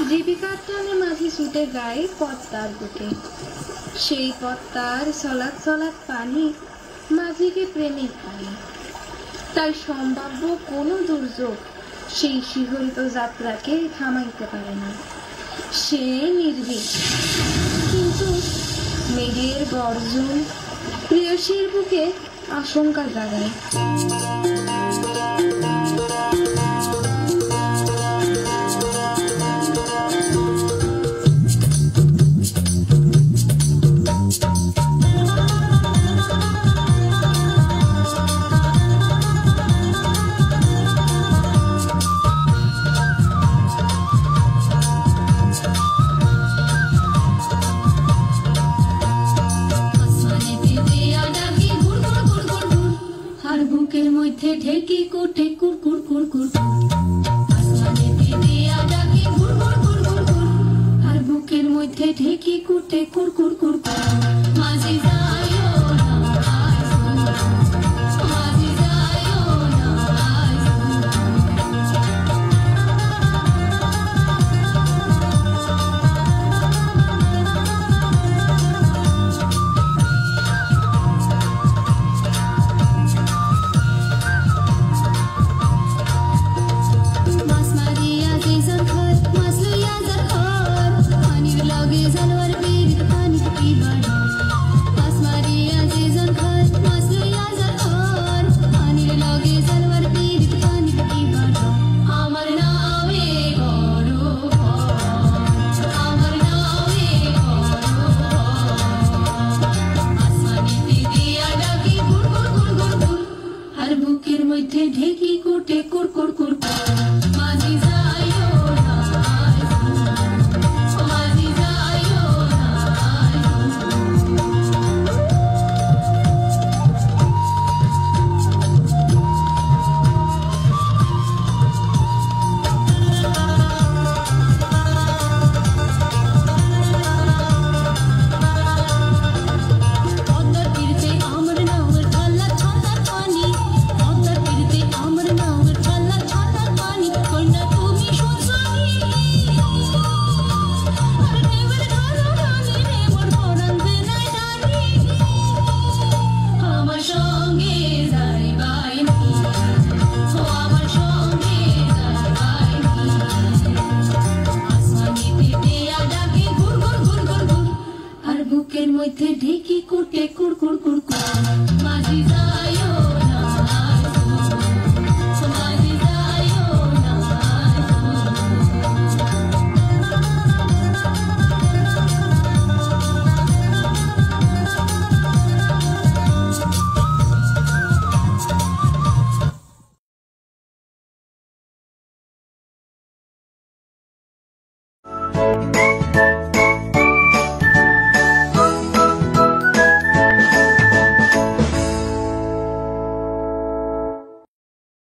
জীবিকার টানে মাঝি ছুটে যায় পদ্মার বুকে, সেই পদ্মার চলাক চলাক পানি মাঝিকে প্রেমে পানি। তাই সম্ভাব্য কোনো দুর্যোগ সেই শিহরিত যাত্রাকে থামাইতে পারে না। সে নির্ভীক, কিন্তু মেঘের গর্জন প্রেয়সীর বুকে আশঙ্কা জাগায়। ঢেকি কোটে কুরকুর কুরকুর, আসমানে দিয়া ডাকে ঘুর ঘুর ঘুর ঘুর ঘুর, আর বুকের মধ্যে ঢেকি কোটে কুরকুর কুরকুর। মাঝি যাইও না মাঝি যাইও না ঢেকি কোটে কুরকুর কুরকুর। মাঝি যাইও না মাঝি যাইও না। বুকের মধ্যে ঢেকি কোটে কুরকুর কুরকুর। মাঝি যাইও না মাঝি যাইও না।